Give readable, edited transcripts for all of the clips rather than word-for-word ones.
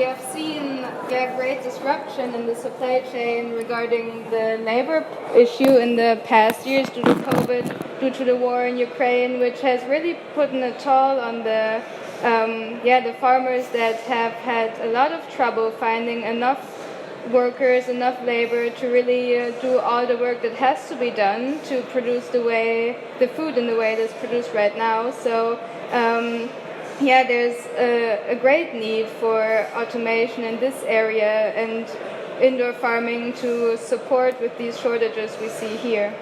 we have seen great disruption in the supply chain regarding the labor issue in the past years due to COVID, due to the war in Ukraine, which has really put a toll on the farmers that have had a lot of trouble finding enough workers, enough labor to really do all the work that has to be done to produce the food in the way that's produced right now. So there's a great need for automation in this area and indoor farming to support with these shortages we see here.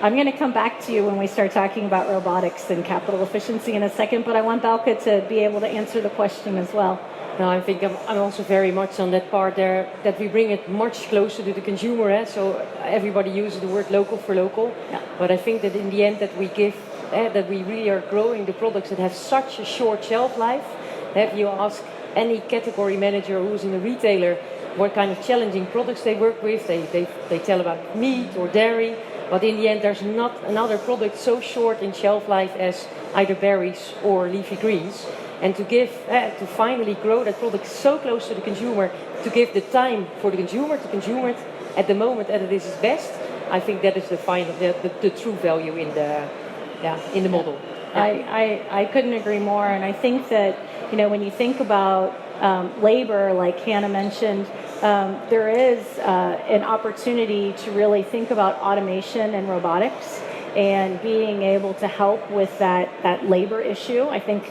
I'm going to come back to you when we start talking about robotics and capital efficiency in a second, but I want Bauke to be able to answer the question as well. No, I think I'm also very much on that part there, that we bring it much closer to the consumer. So everybody uses the word local for local. Yeah. But I think that in the end that we give, that we really are growing the products that have such a short shelf life. If you ask any category manager who's in a retailer what kind of challenging products they work with, they tell about meat or dairy. But in the end, there's not another product so short in shelf life as either berries or leafy greens. And to finally grow that product so close to the consumer, to give the time for the consumer to consume it at the moment that it is its best, I think that is the true value in the model. I couldn't agree more, and I think that when you think about labor, like Hanna mentioned, there is an opportunity to really think about automation and robotics and being able to help with that labor issue. I think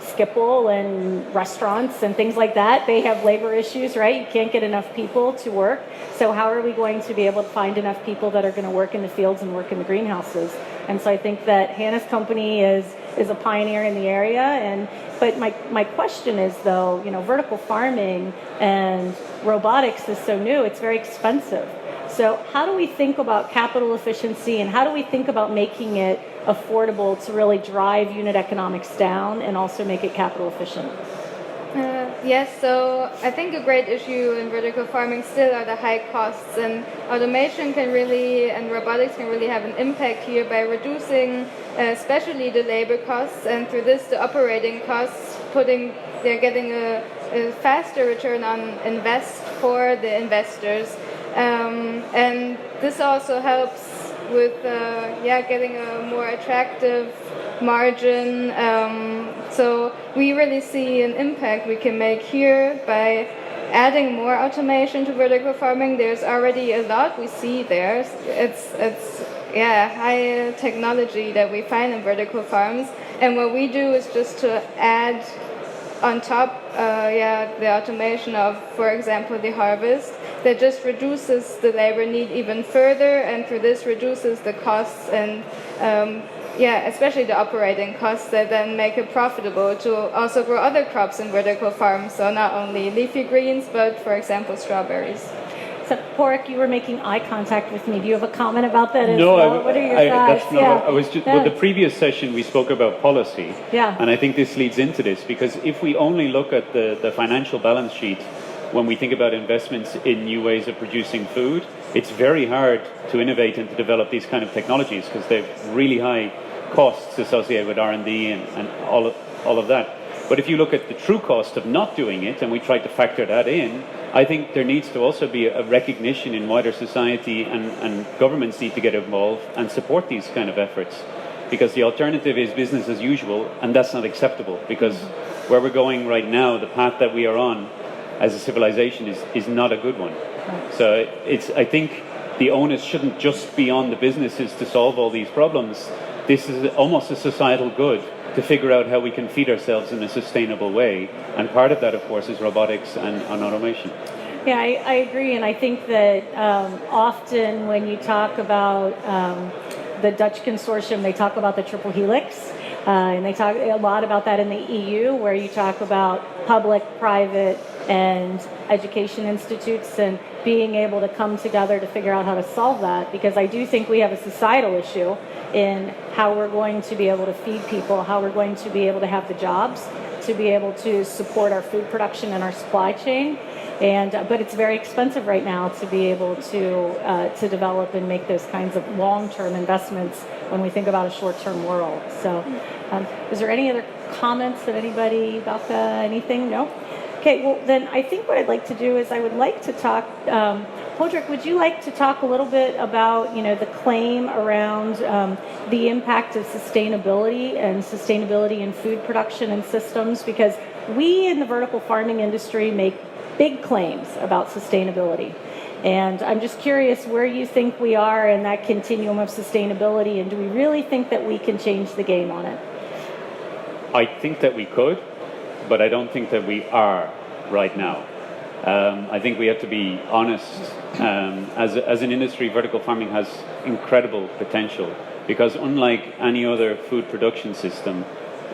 Skipple and restaurants and things like that, they have labor issues, right? You can't get enough people to work. So how are we going to be able to find enough people that are going to work in the fields and work in the greenhouses? And so I think that Hanna's company is a pioneer in the area. But my question is, though, vertical farming and robotics is so new, it's very expensive. So how do we think about capital efficiency, and how do we think about making it affordable to really drive unit economics down and also make it capital efficient? Yes, so I think a great issue in vertical farming still are the high costs, and automation and robotics can really have an impact here by reducing especially the labor costs, and through this the operating costs, they're getting a faster return on invest for the investors. And this also helps with getting a more attractive margin. So we really see an impact we can make here by adding more automation to vertical farming. There's already a lot we see there. It's high technology that we find in vertical farms. And what we do is just to add on top the automation of, for example, the harvest, that just reduces the labor need even further, and through this reduces the costs and especially the operating costs that then make it profitable to also grow other crops in vertical farms. So not only leafy greens, but for example, strawberries. So, Padraic, you were making eye contact with me. Do you have a comment about that as well? What are your thoughts? I was just, well, the previous session we spoke about policy. Yeah. And I think this leads into this, because if we only look at the financial balance sheet when we think about investments in new ways of producing food, it's very hard to innovate and to develop these kind of technologies because they have really high costs associated with R&D and all of that. But if you look at the true cost of not doing it, and we try to factor that in, I think there needs to also be a recognition in wider society, and governments need to get involved and support these kind of efforts. Because the alternative is business as usual, and that's not acceptable. Because where we're going right now, the path that we are on as a civilization is not a good one. So I think the onus shouldn't just be on the businesses to solve all these problems. This is almost a societal good to figure out how we can feed ourselves in a sustainable way. And part of that, of course, is robotics and automation. Yeah, I agree. And I think that often when you talk about the Dutch consortium, they talk about the triple helix. And they talk a lot about that in the EU, where you talk about public, private, and education institutes and being able to come together to figure out how to solve that. Because I do think we have a societal issue in how we're going to be able to feed people, how we're going to be able to have the jobs, to be able to support our food production and our supply chain. But it's very expensive right now to be able to develop and make those kinds of long-term investments when we think about a short-term world. So is there any other comments that anybody about anything? No? Okay, well then I think what I'd like to do is I would like to talk, Padraic, would you like to talk a little bit about, the claim around the impact of sustainability in food production and systems? Because we in the vertical farming industry make big claims about sustainability. And I'm just curious where you think we are in that continuum of sustainability, and do we really think that we can change the game on it? I think that we could, but I don't think that we are right now. I think we have to be honest. As an industry, vertical farming has incredible potential because unlike any other food production system,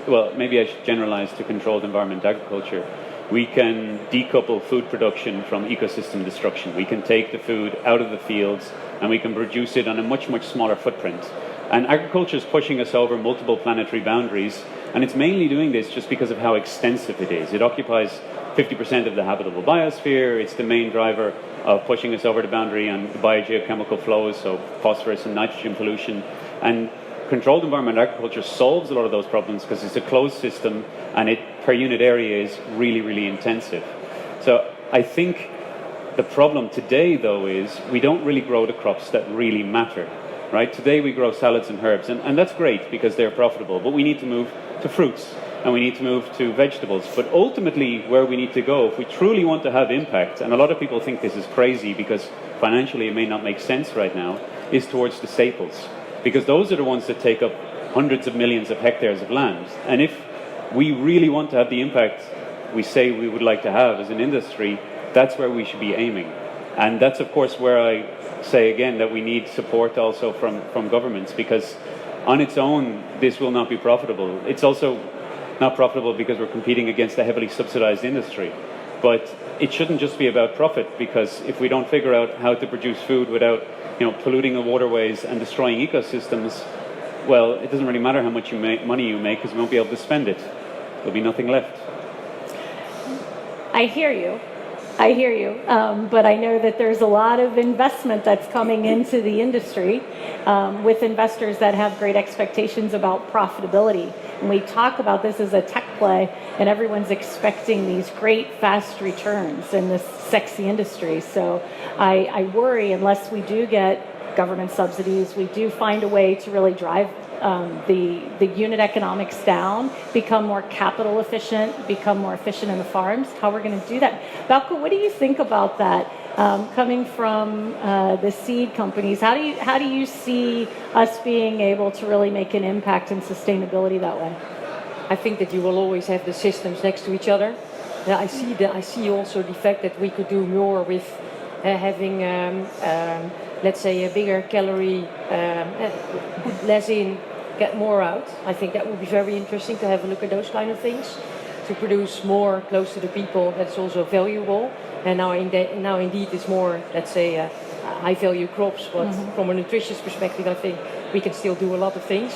well, maybe I should generalize to controlled environment agriculture, we can decouple food production from ecosystem destruction. We can take the food out of the fields and we can produce it on a much, much smaller footprint. And agriculture is pushing us over multiple planetary boundaries, and it's mainly doing this just because of how extensive it is. It occupies 50% of the habitable biosphere. It's the main driver of pushing us over the boundary on biogeochemical flows, so phosphorus and nitrogen pollution. And controlled environment agriculture solves a lot of those problems because it's a closed system and it per unit area is really, really intensive. So I think the problem today, though, is we don't really grow the crops that really matter. Right? Today we grow salads and herbs, and that's great because they're profitable, but we need to move to fruits and we need to move to vegetables. But ultimately where we need to go, if we truly want to have impact, and a lot of people think this is crazy because financially it may not make sense right now, is towards the staples. Because those are the ones that take up hundreds of millions of hectares of land. And if we really want to have the impact we say we would like to have as an industry, that's where we should be aiming. And that's, of course, where I say again that we need support also from governments, because on its own, this will not be profitable. It's also not profitable because we're competing against a heavily subsidized industry. But it shouldn't just be about profit, because if we don't figure out how to produce food without polluting the waterways and destroying ecosystems, well, it doesn't really matter how much money you make, because we won't be able to spend it. There'll be nothing left. I hear you. But I know that there's a lot of investment that's coming into the industry with investors that have great expectations about profitability. And we talk about this as a tech play, and everyone's expecting these great fast returns in this sexy industry. So I worry, unless we do get government subsidies, we do find a way to really drive the unit economics down, become more capital efficient, become more efficient in the farms, how we're going to do that. Bauke, what do you think about that? Coming from the seed companies, how do you see us being able to really make an impact in sustainability that way? I think that you will always have the systems next to each other. Yeah, I see also the fact that we could do more with having, let's say, a bigger calorie, put less in, get more out. I think that would be very interesting to have a look at those kind of things, to produce more close to the people. That's also valuable. And now indeed it's more, let's say, high value crops, but from a nutritious perspective, I think we can still do a lot of things.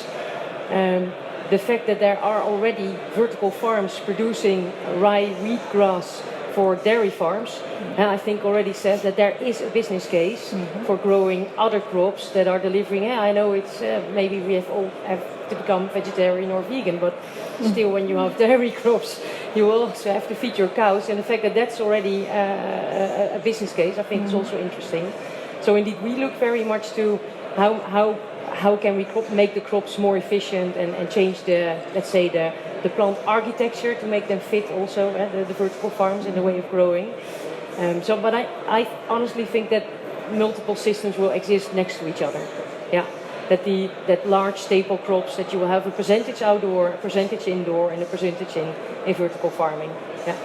The fact that there are already vertical farms producing rye wheatgrass for dairy farms, and I think already says that there is a business case for growing other crops that are delivering. I know it's maybe we have to become vegetarian or vegan, but still, when you have dairy crops, you will also have to feed your cows. And the fact that that's already a business case, I think, is also interesting. So indeed, we look very much to how can we make the crops more efficient and change the, let's say, the plant architecture to make them fit also the vertical farms in the way of growing. But I honestly think that multiple systems will exist next to each other. Yeah, that large staple crops, that you will have a percentage outdoor, a percentage indoor, and a percentage in vertical farming. Yeah.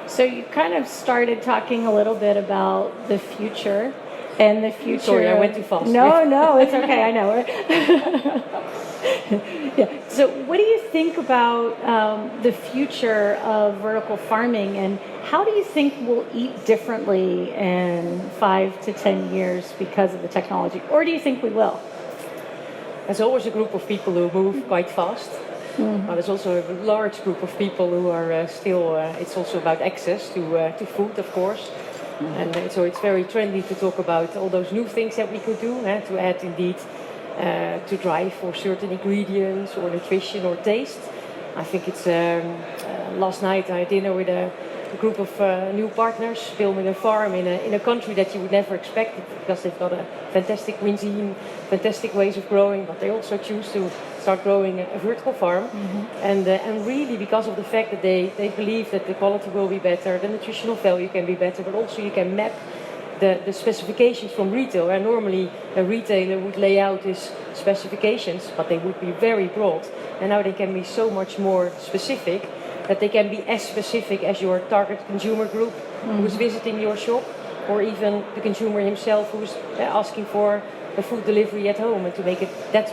So you kind of started talking a little bit about the future. And the future. Sorry, I went too fast. No, it's okay. I know it. Yeah. So, what do you think about the future of vertical farming, and how do you think we'll eat differently in 5 to 10 years because of the technology, or do you think we will? There's always a group of people who move quite fast. But there's also a large group of people who are still. It's also about access to food, of course. And so it's very trendy to talk about all those new things that we could do, to add indeed to drive for certain ingredients or nutrition or taste. I think it's last night I had dinner with a a group of new partners building a farm in a country that you would never expect it, because they've got a fantastic cuisine, fantastic ways of growing, but they also choose to start growing a vertical farm. And really because of the fact that they believe that the quality will be better, the nutritional value can be better, but also you can map the specifications from retail. And normally a retailer would lay out his specifications, but they would be very broad. And now they can be so much more specific, that they can be as specific as your target consumer group who's visiting your shop, or even the consumer himself who's asking for a food delivery at home, and to make it that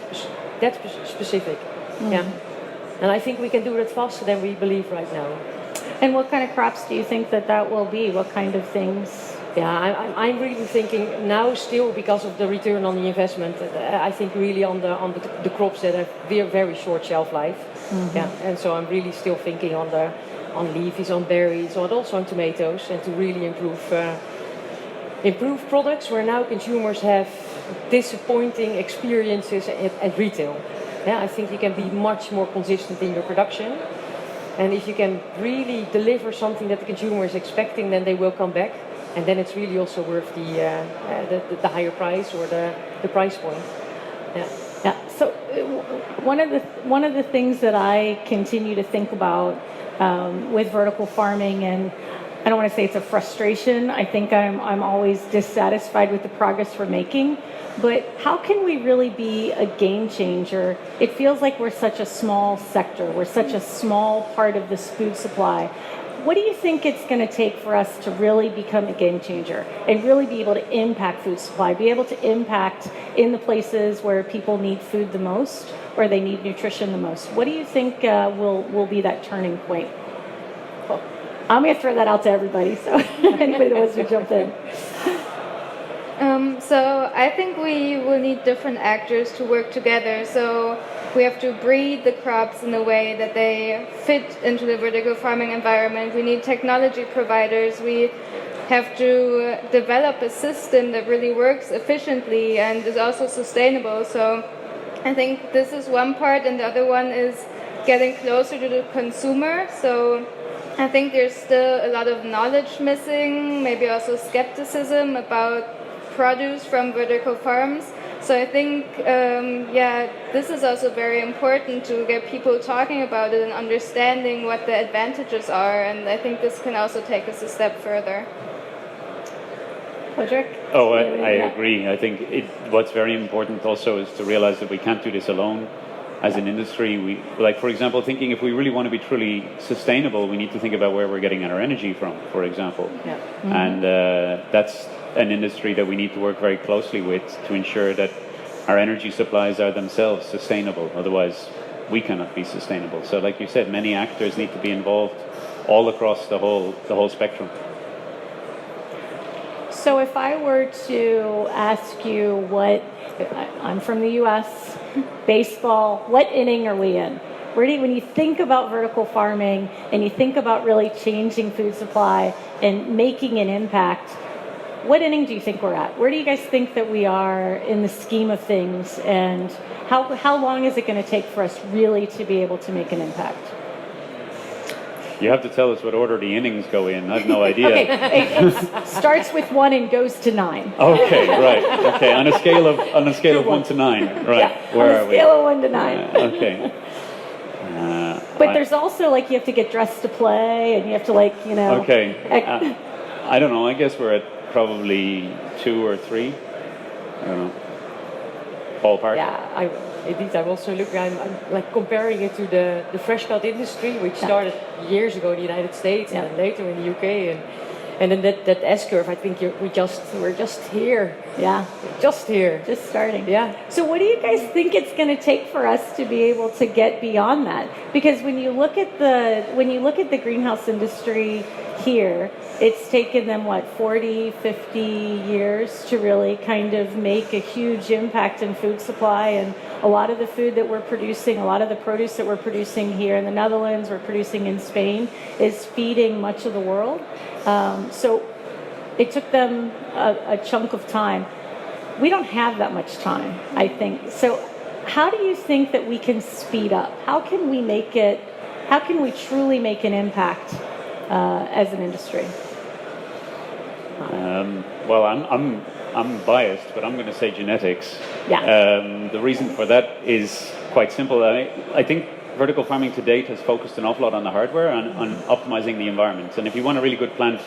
specific. Yeah. And I think we can do that faster than we believe right now. And what kind of crops do you think that will be? What kind of things? Yeah, I'm really thinking now still, because of the return on the investment, I think really on the crops that have very short shelf life. Yeah, and so I'm really still thinking on leafies, on berries, and also on tomatoes, and to really improve products where now consumers have disappointing experiences at retail. Yeah, I think you can be much more consistent in your production, and if you can really deliver something that the consumer is expecting, then they will come back. And then it's really also worth the higher price, or the price point. Yeah. Yeah. So one of the things that I continue to think about with vertical farming, and I don't want to say it's a frustration. I think I'm always dissatisfied with the progress we're making. But how can we really be a game changer? It feels like we're such a small sector. We're such a small part of this food supply. What do you think it's going to take for us to really become a game changer and really be able to impact food supply, be able to impact in the places where people need food the most, or they need nutrition the most? What do you think will be that turning point? Well, I'm going to throw that out to everybody, so anybody that wants to jump in. So I think we will need different actors to work together. So we have to breed the crops in a way that they fit into the vertical farming environment. We need technology providers. We have to develop a system that really works efficiently and is also sustainable. So I think this is one part, and the other one is getting closer to the consumer. So I think there's still a lot of knowledge missing, maybe also skepticism about produce from vertical farms. So I think, this is also very important to get people talking about it and understanding what the advantages are. And I think this can also take us a step further. Padraic? Oh, I agree. I think what's very important also is to realize that we can't do this alone. As an industry, for example, thinking if we really want to be truly sustainable, we need to think about where we're getting our energy from, for example. Yeah. And that's an industry that we need to work very closely with to ensure that our energy supplies are themselves sustainable. Otherwise, we cannot be sustainable. So, like you said, many actors need to be involved all across the whole spectrum. So, if I were to ask you I'm from the U.S., baseball, what inning are we in? When you think about vertical farming and you think about really changing food supply and making an impact, what inning do you think we're at? Where do you guys think that we are in the scheme of things, and how long is it going to take for us really to be able to make an impact? You have to tell us what order the innings go in. I have no idea. Okay, it starts with 1 and goes to 9. Okay, right. Okay, on a scale of 1 to 9, right? Yeah, where on are a scale we? of 1 to 9. Okay. But there's also you have to get dressed to play, and you have to Okay. I don't know. I guess we're at probably 2 or 3. I don't know. Ballpark. Yeah, I'm also looking. I'm comparing it to the fresh cut industry, which started years ago in the United States and then later in the UK, and then that S curve. I think we're just here. Yeah, just here, just starting. Yeah. So, what do you guys think it's going to take for us to be able to get beyond that? Because when you look at the greenhouse industry here, it's taken them 40, 50 years to really kind of make a huge impact in food supply, and a lot of the food that we're producing, a lot of the produce that we're producing here in the Netherlands, we're producing in Spain, is feeding much of the world. So it took them a chunk of time. We don't have that much time, I think. So how do you think that we can speed up? How can we truly make an impact as an industry? Well, I'm biased, but I'm going to say genetics. Yeah. The reason for that is quite simple. I think vertical farming to date has focused an awful lot on the hardware and on optimizing the environment. And if you want a really good plant,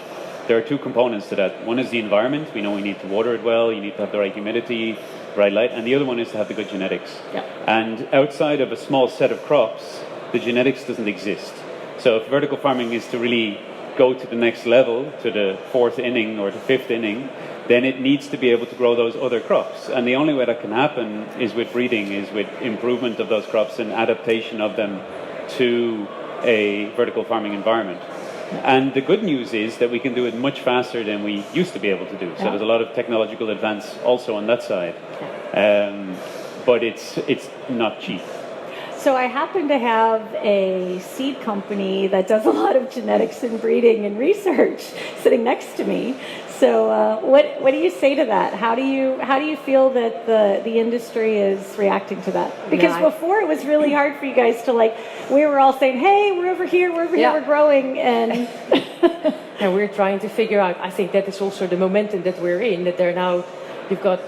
there are two components to that. One is the environment. We know we need to water it well. You need to have the right humidity, right light. And the other one is to have the good genetics. Yeah. And outside of a small set of crops, the genetics doesn't exist. So if vertical farming is to really go to the next level, to the fourth inning or the fifth inning, then it needs to be able to grow those other crops. And the only way that can happen is with breeding, is with improvement of those crops and adaptation of them to a vertical farming environment. And the good news is that we can do it much faster than we used to be able to do. So there's a lot of technological advance also on that side. But it's not cheap. So I happen to have a seed company that does a lot of genetics and breeding and research sitting next to me. So what do you say to that? How do you feel that the industry is reacting to that? Because before it was really hard for you guys to we were all saying, hey, we're over here, we're growing, and and we're trying to figure out. I think that is also the momentum that we're in. That you've got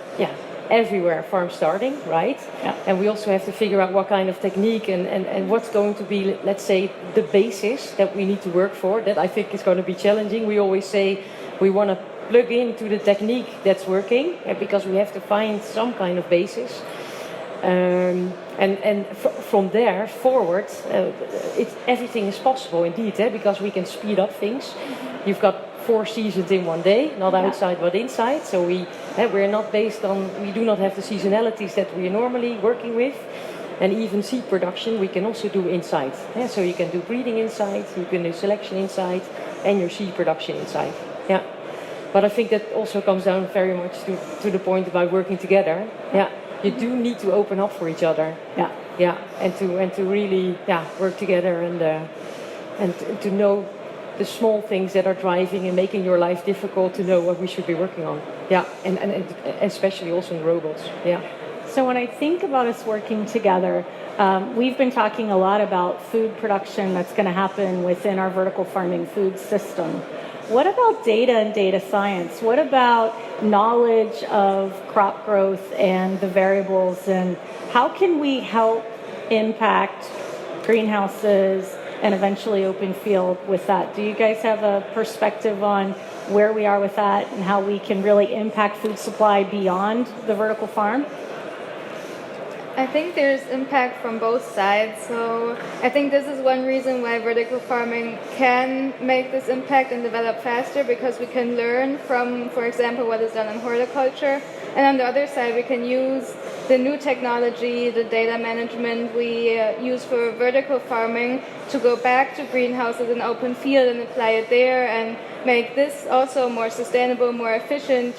everywhere farms starting, right? Yeah. And we also have to figure out what kind of technique and what's going to be, let's say, the basis that we need to work for. That I think is going to be challenging. We always say we want to plug into the technique that's working, because we have to find some kind of basis. From there forward, everything is possible indeed, because we can speed up things. You've got 4 seasons in one day, not outside but inside. So we're not based on, we do not have the seasonalities that we are normally working with. And even seed production we can also do inside. So you can do breeding inside, you can do selection inside, and your seed production inside. Yeah. But I think that also comes down very much to the point about working together. Yeah. You do need to open up for each other. Yeah. Yeah. And to really work together and to know the small things that are driving and making your life difficult, to know what we should be working on. Yeah, and especially also in robots. Yeah. So when I think about us working together, we've been talking a lot about food production that's going to happen within our vertical farming food system. What about data and data science? What about knowledge of crop growth and the variables, and how can we help impact greenhouses and eventually open field with that? Do you guys have a perspective on where we are with that and how we can really impact food supply beyond the vertical farm? I think there's impact from both sides. So I think this is one reason why vertical farming can make this impact and develop faster, because we can learn from, for example, what is done in horticulture. And on the other side, we can use the new technology, the data management we use for vertical farming, to go back to greenhouses and open field and apply it there and make this also more sustainable, more efficient,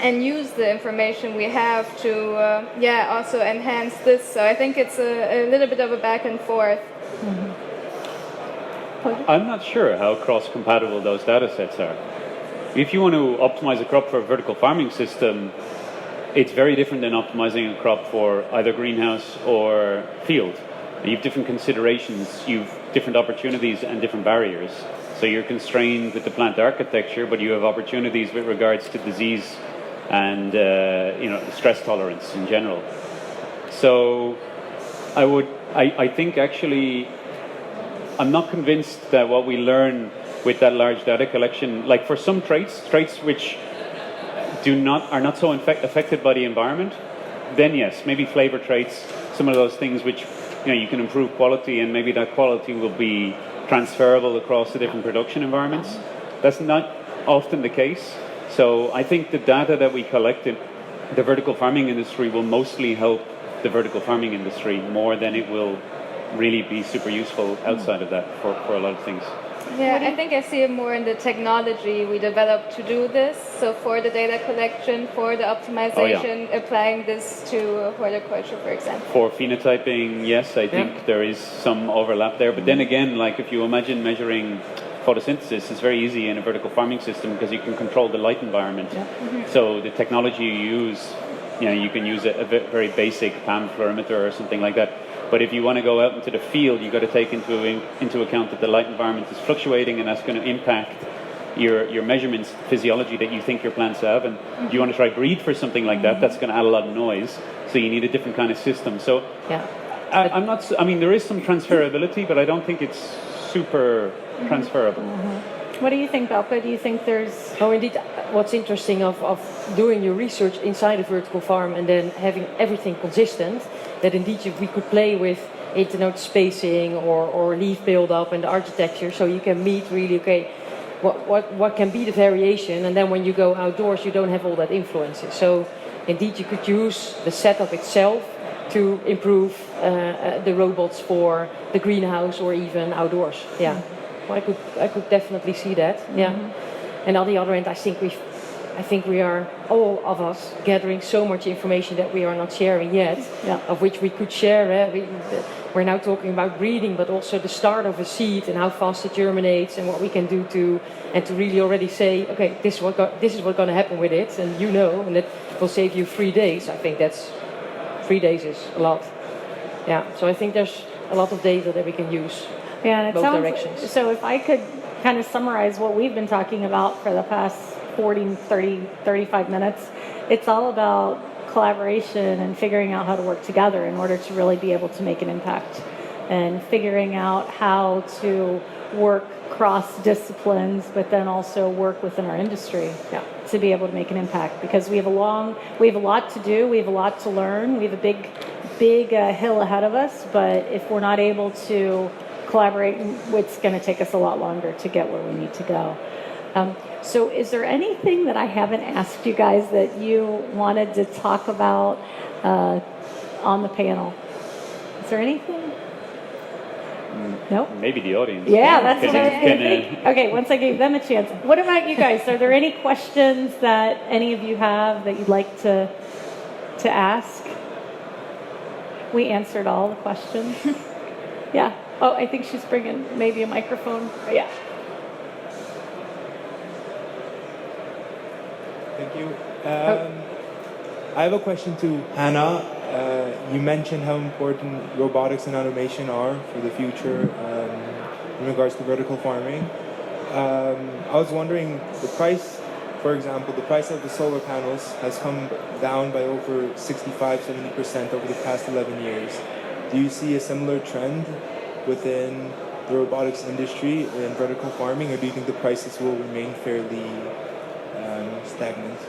and use the information we have to also enhance this. So I think it's a little bit of a back and forth. Mm-hmm. I'm not sure how cross-compatible those data sets are. If you want to optimize a crop for a vertical farming system, it's very different than optimizing a crop for either greenhouse or field. You have different considerations, you've different opportunities and different barriers. So you're constrained with the plant architecture, but you have opportunities with regards to disease and stress tolerance in general. So I think actually, I'm not convinced that what we learn with that large data collection, like for some traits which are not so affected by the environment, then yes, maybe flavor traits, some of those things which you can improve quality, and maybe that quality will be transferable across the different production environments. That's not often the case. So I think the data that we collect in the vertical farming industry will mostly help the vertical farming industry more than it will really be super useful outside of that for a lot of things. Yeah, I think I see it more in the technology we developed to do this. So for the data collection, for the optimization, applying this to horticulture, for example. For phenotyping, yes, I think there is some overlap there. But then again, like if you imagine measuring photosynthesis, it's very easy in a vertical farming system because you can control the light environment. Yeah. Mm-hmm. So the technology you use, you can use a very basic PAM fluorimeter or something like that. But if you want to go out into the field, you've got to take into account that the light environment is fluctuating, and that's going to impact your measurements, physiology that you think your plants have. And if you want to try breed for something like that, that's going to add a lot of noise. So you need a different kind of system. So I'm not. I mean, there is some transferability, but I don't think it's super transferable. What do you think, Bauke? Do you think there's... Oh, indeed. What's interesting of doing your research inside a vertical farm and then having everything consistent, that indeed we could play with spacing or leaf build-up and the architecture, so you can meet really, okay, what can be the variation, and then when you go outdoors, you don't have all that influences. So indeed, you could use the setup itself to improve the robots for the greenhouse or even outdoors. Yeah. I could definitely see that. Yeah, and on the other end, I think we are, all of us, gathering so much information that we are not sharing yet, of which we could share. We're now talking about breeding, but also the start of a seed and how fast it germinates and what we can do to really already say, okay, this is what's going to happen with it, and it will save you 3 days. I think 3 days is a lot. Yeah, so I think there's a lot of data that we can use. Yeah, and it both sounds, directions. So if I could kind of summarize what we've been talking about for the past 40, 30, 35 minutes, it's all about collaboration and figuring out how to work together in order to really be able to make an impact, and figuring out how to work cross disciplines, but then also work within our industry to be able to make an impact, because we have a lot to do, we have a lot to learn, we have a big hill ahead of us, but if we're not able to collaborate, it's going to take us a lot longer to get where we need to go. So is there anything that I haven't asked you guys that you wanted to talk about on the panel? Is there anything? No? Maybe the audience. Yeah, that's what I was going to think. Okay, once I gave them a chance. What about you guys? Are there any questions that any of you have that you'd like to ask? We answered all the questions. Yeah. Oh, I think she's bringing maybe a microphone. Yeah. Thank you. I have a question to Hanna. You mentioned how important robotics and automation are for the future in regards to vertical farming. I was wondering, the price, for example, the price of the solar panels has come down by over 65-70% over the past 11 years. Do you see a similar trend within the robotics industry in vertical farming, or do you think the prices will remain fairly stagnant?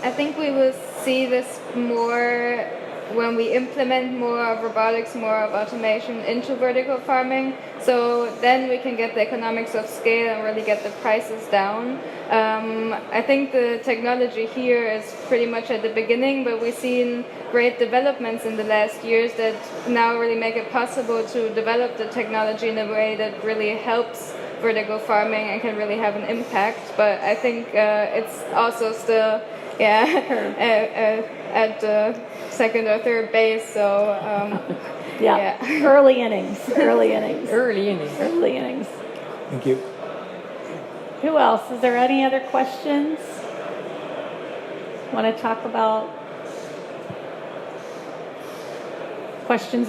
I think we will see this more when we implement more of robotics, more of automation into vertical farming. So then we can get the economics of scale and really get the prices down. I think the technology here is pretty much at the beginning, but we've seen great developments in the last years that now really make it possible to develop the technology in a way that really helps vertical farming and can really have an impact. But I think it's also still at the second or third base, so Early innings. Thank you. Who else? Is there any other questions? Want to talk about questions?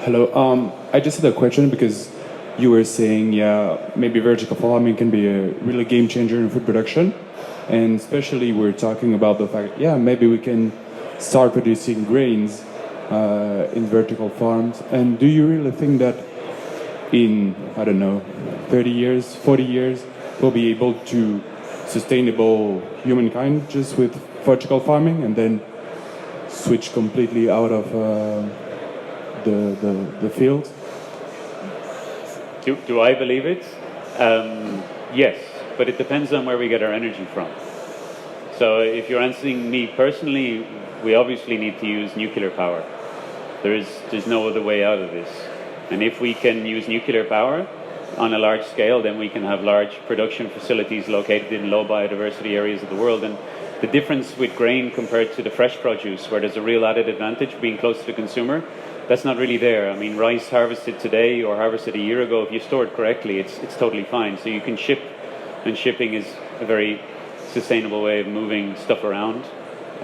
Hello. I just had a question because you were saying, maybe vertical farming can be a really game changer in food production. And especially we're talking about the fact, maybe we can start producing grains in vertical farms. And do you really think that in, 30 years, 40 years, we'll be able to sustainable humankind just with vertical farming and then switch completely out of the field? Do I believe it? Yes, but it depends on where we get our energy from. So if you're asking me personally, we obviously need to use nuclear power. There's no other way out of this. And if we can use nuclear power on a large scale, then we can have large production facilities located in low biodiversity areas of the world. And the difference with grain compared to the fresh produce, where there's a real added advantage being close to the consumer, that's not really there. I mean, rice harvested today or harvested a year ago, if you store it correctly, it's totally fine. So you can ship, and shipping is a very sustainable way of moving stuff around.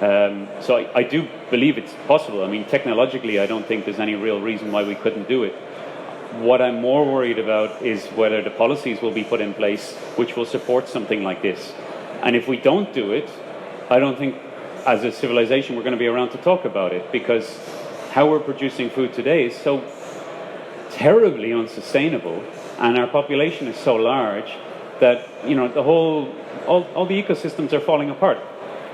So I do believe it's possible. I mean, technologically, I don't think there's any real reason why we couldn't do it. What I'm more worried about is whether the policies will be put in place which will support something like this. And if we don't do it, I don't think as a civilization we're going to be around to talk about it, because how we're producing food today is so terribly unsustainable, and our population is so large that, you know, all the ecosystems are falling apart.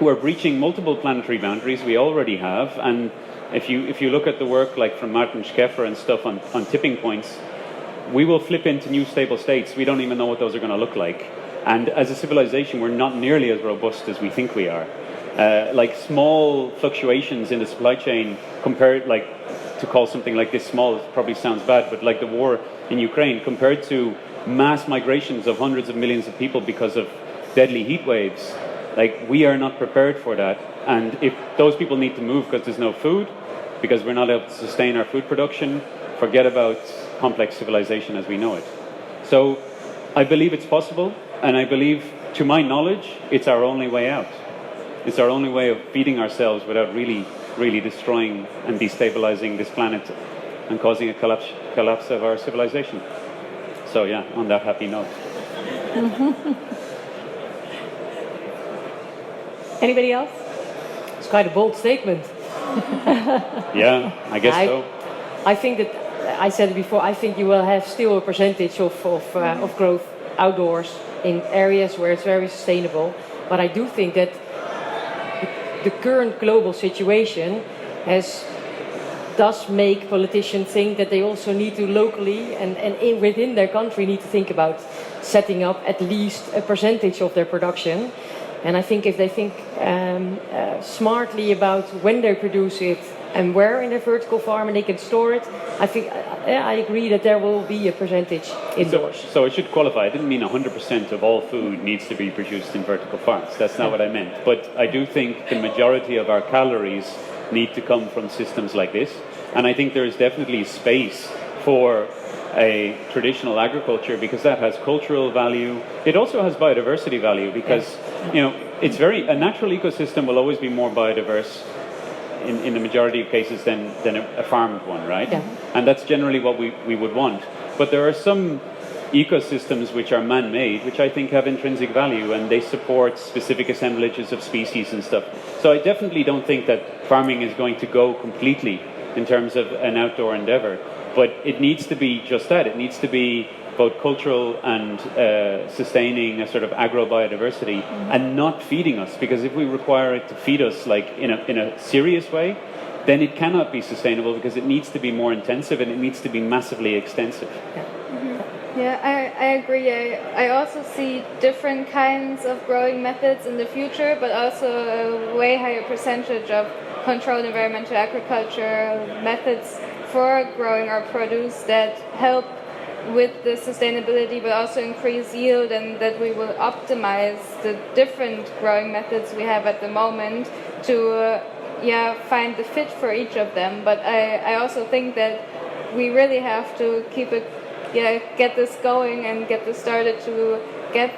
We're breaching multiple planetary boundaries we already have, and if you look at the work like from Martin Scheffer and stuff on tipping points, we will flip into new stable states. We don't even know what those are going to look like. And as a civilization, we're not nearly as robust as we think we are. Like small fluctuations in the supply chain compared, like, to call something like this small probably sounds bad, but like the war in Ukraine, compared to mass migrations of hundreds of millions of people because of deadly heat waves, like, we are not prepared for that. And if those people need to move because there's no food, because we're not able to sustain our food production, forget about complex civilization as we know it. So I believe it's possible, and I believe, to my knowledge, it's our only way out. It's our only way of feeding ourselves without really, really destroying and destabilizing this planet and causing a collapse of our civilization. So yeah, on that happy note. Anybody else? It's quite a bold statement. Yeah, I guess so. I think that, I said it before, I think you will have still a percentage of growth outdoors in areas where it's very sustainable. But I do think that the current global situation does make politicians think that they also need to locally and within their country need to think about setting up at least a percentage of their production. And I think if they think smartly about when they produce it and where in their vertical farm and they can store it, I think I agree that there will be a percentage indoors. So I should qualify. I didn't mean 100% of all food needs to be produced in vertical farms. That's not what I meant. But I do think the majority of our calories need to come from systems like this. And I think there is definitely space for a traditional agriculture because that has cultural value. It also has biodiversity value because, you know, it's a natural ecosystem will always be more biodiverse in the majority of cases than a farmed one, right? Yeah. And that's generally what we would want. But there are some ecosystems which are man-made, which I think have intrinsic value, and they support specific assemblages of species and stuff. So I definitely don't think that farming is going to go completely in terms of an outdoor endeavor. But it needs to be just that. It needs to be both cultural and sustaining a sort of agro-biodiversity and not feeding us. Because if we require it to feed us like in a serious way, then it cannot be sustainable because it needs to be more intensive and it needs to be massively extensive. Yeah, I agree. I also see different kinds of growing methods in the future, but also a way higher percentage of controlled environmental agriculture methods for growing our produce that help with the sustainability but also increase yield, and that we will optimize the different growing methods we have at the moment to find the fit for each of them. But I also think that we really have to get this going and get this started to get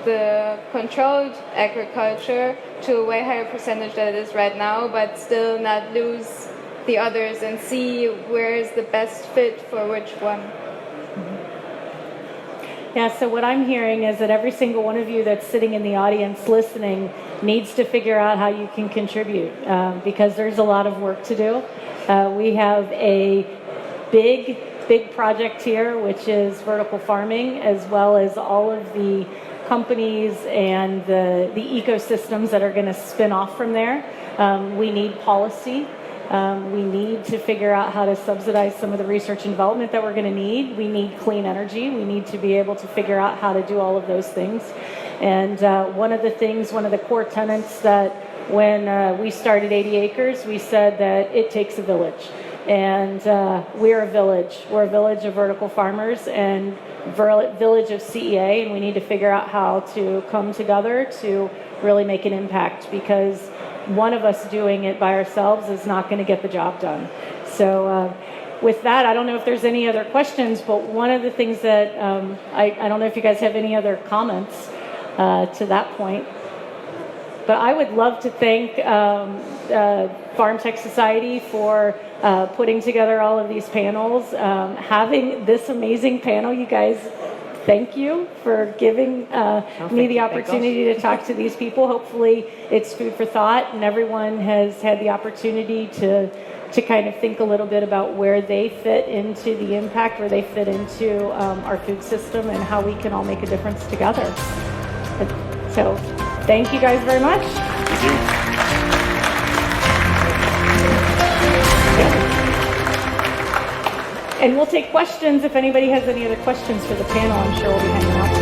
the controlled agriculture to a way higher percentage than it is right now, but still not lose the others and see where is the best fit for which one. Yeah, so what I'm hearing is that every single one of you that's sitting in the audience listening needs to figure out how you can contribute because there's a lot of work to do. We have a big project here, which is vertical farming, as well as all of the companies and the ecosystems that are going to spin off from there. We need policy. We need to figure out how to subsidize some of the research and development that we're going to need. We need clean energy. We need to be able to figure out how to do all of those things. And one of the core tenets that when we started 80 Acres, we said that it takes a village. And we're a village. We're a village of vertical farmers and village of CEA, and we need to figure out how to come together to really make an impact, because one of us doing it by ourselves is not going to get the job done. So with that, I don't know if there's any other questions, but one of the things that I don't know if you guys have any other comments to that point. But I would love to thank FarmtechSociety for putting together all of these panels, having this amazing panel. You guys, thank you for giving me the opportunity to talk to these people. Hopefully it's food for thought, and everyone has had the opportunity to kind of think a little bit about where they fit into the impact, where they fit into our food system, and how we can all make a difference together. So thank you guys very much. Thank you. And we'll take questions if anybody has any other questions for the panel. I'm sure we'll be hanging out.